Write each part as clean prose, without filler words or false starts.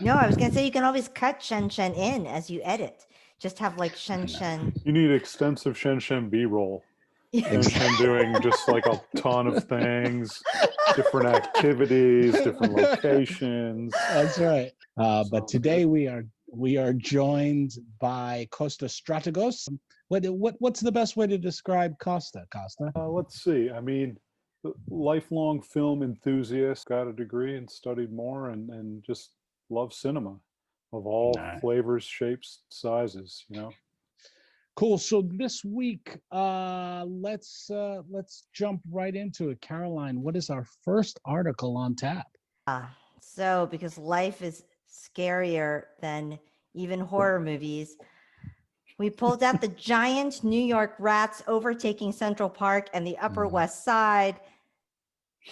No, I was gonna say you can always cut Shen Shen in as you edit. Just have like Shen Shen. You need extensive Shen Shen B-roll. Shen Exactly. Shen doing just like a ton of things, different activities, different locations. That's right. But Sounds today good. we are joined by Kosta Stratigos. What's the best way to describe Kosta? Kosta? Let's see. I mean, lifelong film enthusiast, got a degree and studied more, and just love cinema of all All right. flavors, shapes, sizes. Cool. So this week, let's jump right into it. Caroline, what is our first article on tap? So because life is scarier than even horror movies, we pulled out the giant New York rats overtaking Central Park and the Upper West Side.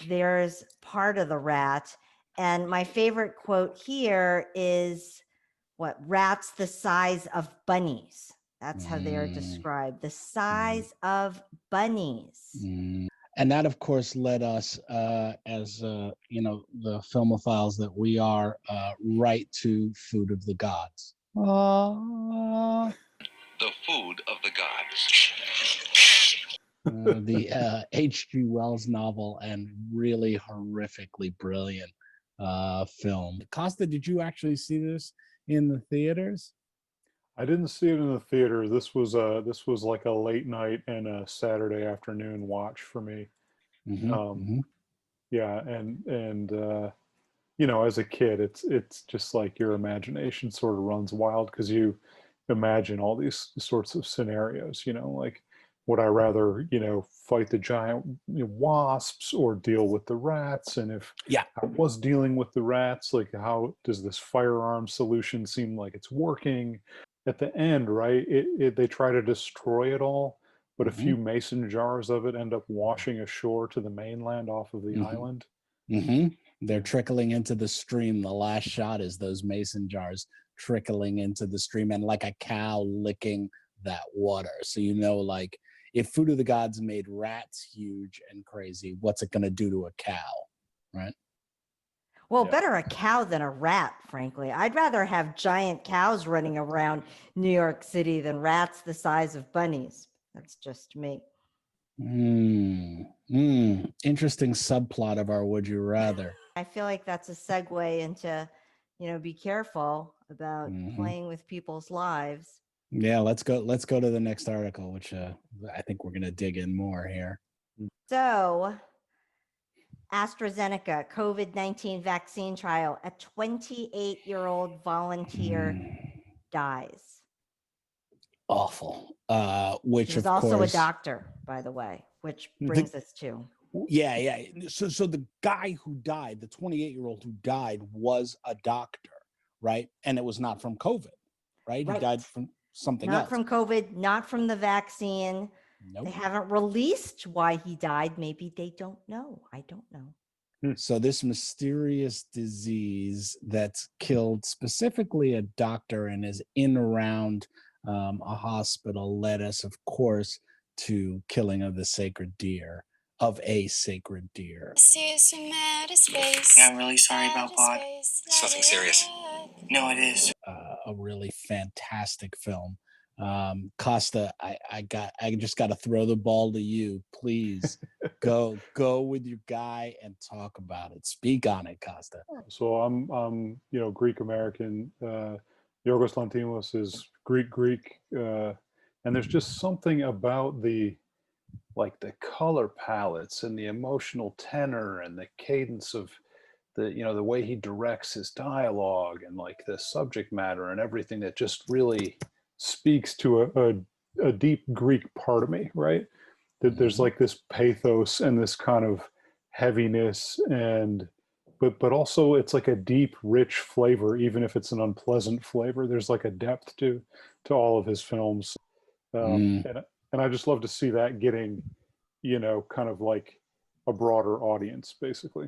There's part of the rat. And my favorite quote here is what? Rats the size of bunnies. That's how they are described. The size of bunnies. And that, of course, led us, as the filmophiles that we are, right to Food of the Gods. The Food of the Gods. The H.G. Wells novel and really horrifically brilliant film. Costa, did you actually see this in the theaters? I didn't see it in the theater. This was like a late night and a Saturday afternoon watch for me. Yeah, and as a kid, it's just like your imagination sort of runs wild because you imagine all these sorts of scenarios. Like, would I rather fight the giant wasps or deal with the rats? And if I was dealing with the rats, like, how does this firearm solution seem like it's working? At the end, right, they try to destroy it all, but a few mason jars of it end up washing ashore to the mainland off of the island. They're trickling into the stream. The last shot is those mason jars trickling into the stream and like a cow licking that water. So like, if Food of the Gods made rats huge and crazy, what's it going to do to a cow, right? Well, better a cow than a rat, frankly. I'd rather have giant cows running around New York City than rats the size of bunnies. That's just me. Interesting subplot of our Would You Rather. I feel like that's a segue into, be careful about playing with people's lives. Yeah, let's go to the next article, which I think we're going to dig in more here. So, AstraZeneca COVID-19 vaccine trial, a 28-year-old volunteer dies. Awful. Which He was of also course, a doctor, by the way, which brings us to. Yeah. So the guy who died, the 28-year-old who died, was a doctor, right? And it was not from COVID, right? He died from something else. Not from COVID, not from the vaccine. Nope. They haven't released why he died. Maybe they don't know. I don't know. So this mysterious disease that's killed specifically a doctor and is in around a hospital led us, of course, to killing of a sacred deer. Yeah, I'm really sorry about Pod. It's nothing serious. No, it is. A really fantastic film. Costa, I just got to throw the ball to you. Please go with your guy and talk about it. Speak on it, Costa. So I'm Greek American. Yorgos Lanthimos is Greek, and there's just something about the color palettes and the emotional tenor and the cadence of the way he directs his dialogue and like the subject matter and everything that just really speaks to a deep Greek part of me, right? That there's like this pathos and this kind of heaviness, and but also it's like a deep, rich flavor, even if it's an unpleasant flavor. There's like a depth to all of his films, and I just love to see that getting, kind of like a broader audience, basically.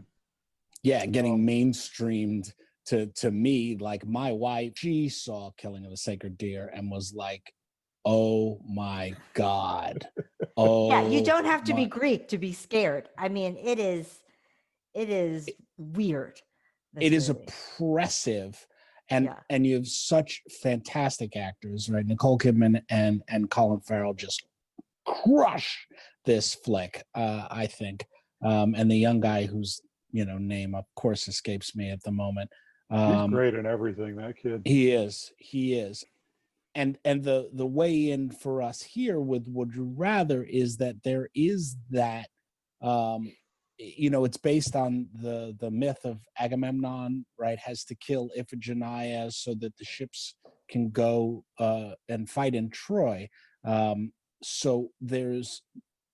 Yeah, getting mainstreamed to me. Like my wife, she saw Killing of a Sacred Deer and was like, oh my God. Yeah, you don't have to be Greek to be scared. I mean, it is weird. It is oppressive. And you have such fantastic actors, right? Nicole Kidman and Colin Farrell just crush this flick, I think. And the young guy whose name of course escapes me at the moment. He's great in everything, that kid. He is. And the way in for us here with Would You Rather is that there is that it's based on the myth of Agamemnon, right? Has to kill Iphigenia so that the ships can go and fight in Troy. So there's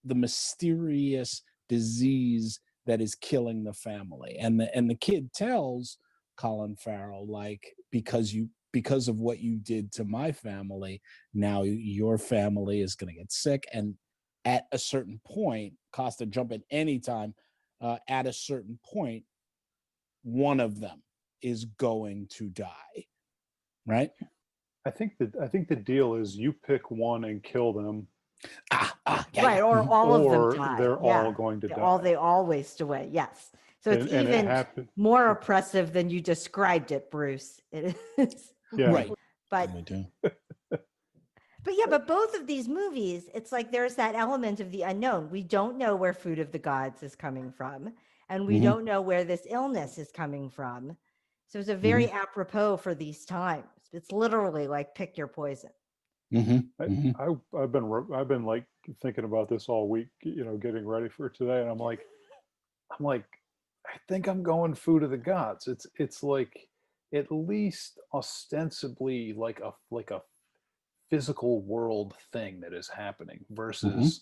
the mysterious disease that is killing the family, and the kid tells Colin Farrell, like, because of what you did to my family, now your family is going to get sick. And at a certain point, Costa, jump in anytime, at a certain point, one of them is going to die, right? I think the deal is you pick one and kill them. Right, or all of them die. They're all going to die. They all waste away. Yes. So it's even more oppressive than you described it, Bruce. It is. Yeah. Right. But but both of these movies, it's like there's that element of the unknown. We don't know where Food of the Gods is coming from, and we don't know where this illness is coming from. So it's a very apropos for these times. It's literally like pick your poison. I've been like thinking about this all week, getting ready for today, and I'm like, I think I'm going Food of the Gods. It's like at least ostensibly like a physical world thing that is happening versus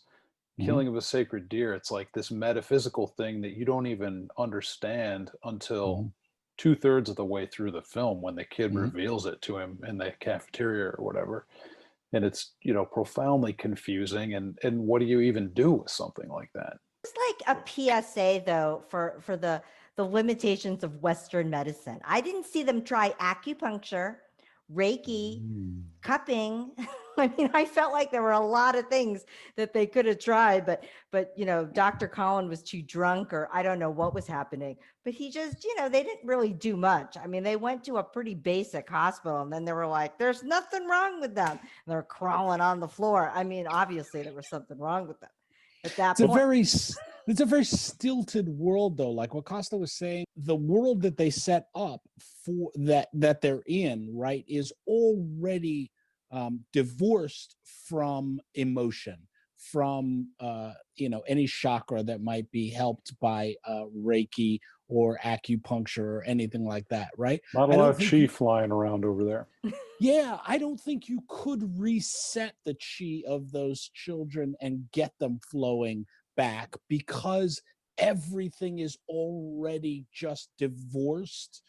Killing of a Sacred Deer. It's like this metaphysical thing that you don't even understand until 2/3 of the way through the film when the kid reveals it to him in the cafeteria or whatever. And it's, profoundly confusing. And what do you even do with something like that? It's like a PSA though for the limitations of Western medicine. I didn't see them try acupuncture, Reiki, cupping. I mean, I felt like there were a lot of things that they could have tried, but Dr. Colin was too drunk, or I don't know what was happening. But he just, they didn't really do much. I mean, they went to a pretty basic hospital, and then they were like, "There's nothing wrong with them." And they're crawling on the floor. I mean, obviously there was something wrong with them at that point. It's a very stilted world, though. Like what Costa was saying, the world that they set up for that they're in, right, is already divorced from emotion, from any chakra that might be helped by Reiki or acupuncture or anything like that, right? Not a lot of chi flying around over there. Yeah, I don't think you could reset the chi of those children and get them flowing back, because everything is already just divorced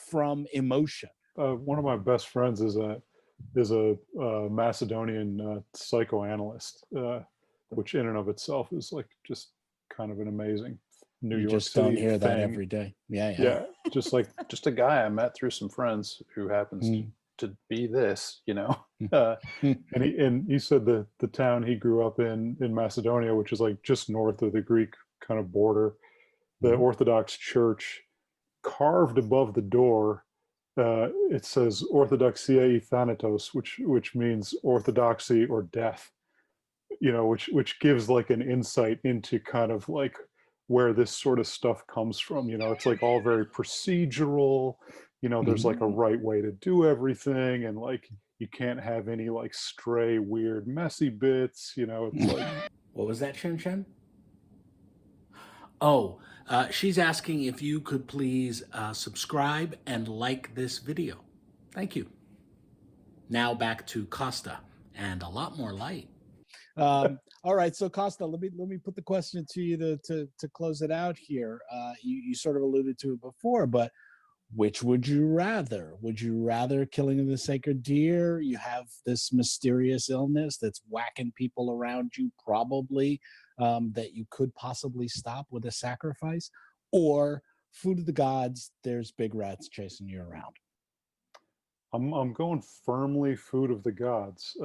from emotion. One of my best friends is a Macedonian psychoanalyst, which in and of itself is like just kind of an amazing New York just City don't hear thing. that every day. Yeah. just a guy I met through some friends who happens to be this, and he said the town he grew up in Macedonia, which is like just north of the Greek kind of border, the Orthodox Church, carved above the door, it says Orthodoxia e Thanatos, which means orthodoxy or death, which gives like an insight into kind of like where this sort of stuff comes from. It's like all very procedural, there's like a right way to do everything, and like you can't have any like stray weird messy bits, it's like. What was that, Chen Chen? Oh, she's asking if you could please subscribe and like this video. Thank you. Now back to Costa and a lot more light. All right, so Costa, let me put the question to you to close it out here. You sort of alluded to it before, but which would you rather? Would you rather Killing of the Sacred Deer? You have this mysterious illness that's whacking people around you, probably, that you could possibly stop with a sacrifice, or Food of the Gods, there's big rats chasing you around? I'm going firmly Food of the Gods,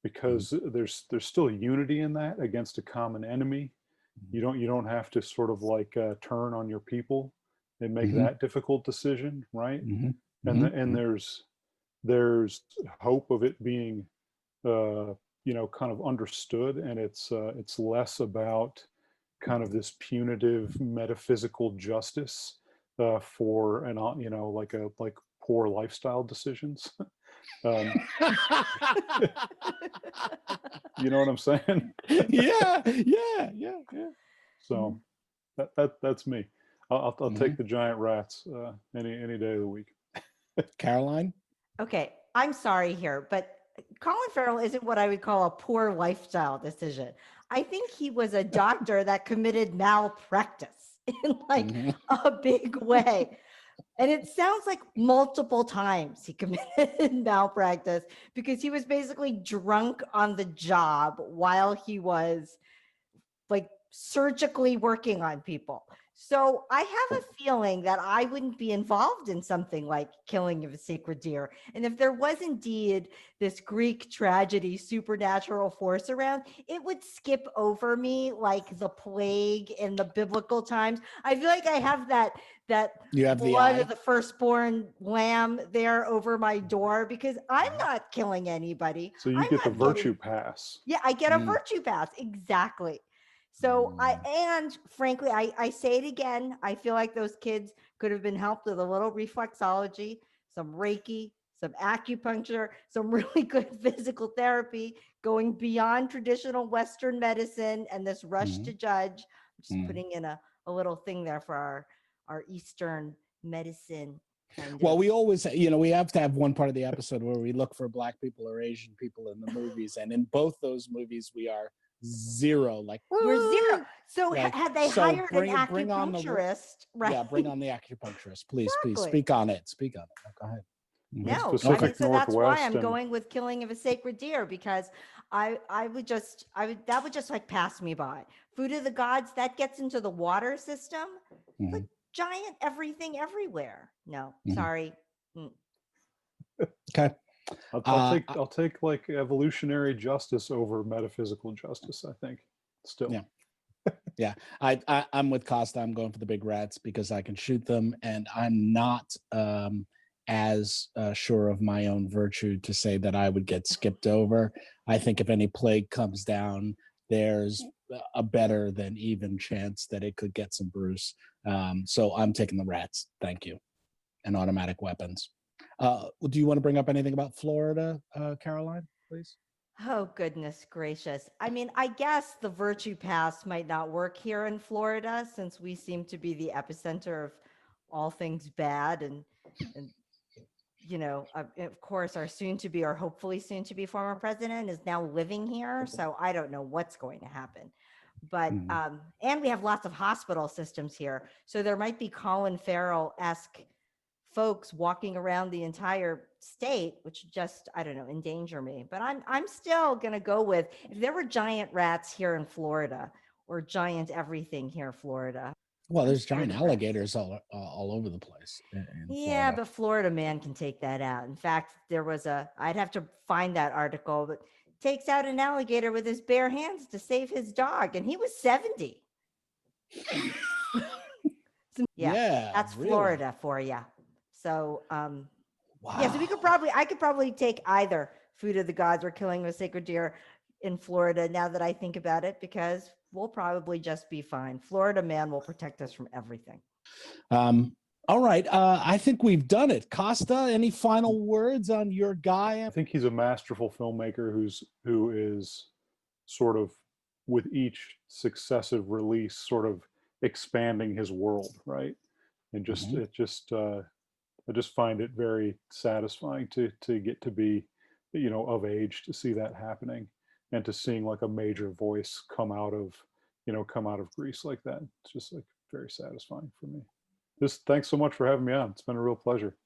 because there's still unity in that against a common enemy. You don't have to sort of like turn on your people and make that difficult decision, right? and Mhm. and there's hope of it being kind of understood, and it's less about kind of this punitive metaphysical justice for like poor lifestyle decisions. um, you know what I'm saying? Yeah, yeah, yeah, yeah. So that's me. I'll Mhm. take the giant rats any day of the week. Caroline? Okay, I'm sorry here, but Colin Farrell isn't what I would call a poor lifestyle decision. I think he was a doctor that committed malpractice in like Mhm. a big way. And it sounds like multiple times he committed malpractice because he was basically drunk on the job while he was like surgically working on people. So I have a feeling that I wouldn't be involved in something like killing of a sacred deer. And if there was indeed this Greek tragedy, supernatural force around, it would skip over me like the plague in the biblical times. I feel like I have that You have the blood eye. of the firstborn lamb there over my door because I'm not killing anybody. So you I'm get the not virtue getting, pass. yeah, I get a Mm. virtue pass. Exactly. So and frankly, I say it again, I feel like those kids could have been helped with a little reflexology, some Reiki, some acupuncture, some really good physical therapy, going beyond traditional Western medicine and this rush Mhm. to judge. I'm just Mhm. putting in a little thing there for our Eastern medicine kind Well, of. we always, we have to have one part of the episode where we look for Black people or Asian people in the movies, and in both those movies, we are zero. Like We're zero. "Woo!" So Like had they so. hired an Bring on the acupuncturist, right? yeah. Bring on the acupuncturist, please. Please Exactly. speak on it. Speak on it. Go ahead. That's No, I mean, Pacific so that's why Northwest, I'm and going with killing of a sacred deer because that would just like pass me by. Food of the gods, that gets into the water system, like Mhm. giant everything everywhere. No, Mhm. sorry. Mm. Okay. I- I'll take like evolutionary justice over metaphysical justice, I think. Still. Yeah. Yeah, I'm with Costa. I'm going for the big rats because I can shoot them, and I'm not as sure of my own virtue to say that I would get skipped over. I think if any plague comes down, there's a better than even chance that it could get some Bruce. So I'm taking the rats. Thank you, and automatic weapons. Do you want to bring up anything about Florida, Caroline, please? Oh, goodness gracious. I mean, I guess the virtue pass might not work here in Florida since we seem to be the epicenter of all things bad and of course, our soon to be or hopefully soon to be former president is now living here. So I don't know what's going to happen. But, Mhm. and we have lots of hospital systems here. So there might be Colin Farrell esque folks walking around the entire state, which just, I don't know, endanger me. But I'm still going to go with if there were giant rats here in Florida or giant everything here in Florida. Well, I'm there's scared giant of rats. alligators all over the place in Yeah, Florida. but Florida man can take that out. In fact, I'd have to find that article, but takes out an alligator with his bare hands to save his dog. And he was 70. Yeah, Yeah, that's really. Florida for you. So, yeah, so Wow. I could probably take either Food of the Gods or Killing of a Sacred Deer in Florida now that I think about it, because we'll probably just be fine. Florida man will protect us from everything. All right. I think we've done it. Costa, any final words on your guy? I think he's a masterful filmmaker who is sort of with each successive release sort of expanding his world, right? And just Mhm. it just I just find it very satisfying to get to be, of age, to see that happening, and to seeing like a major voice come out of Greece like that. It's just like very satisfying for me. Thanks so much for having me on. It's been a real pleasure.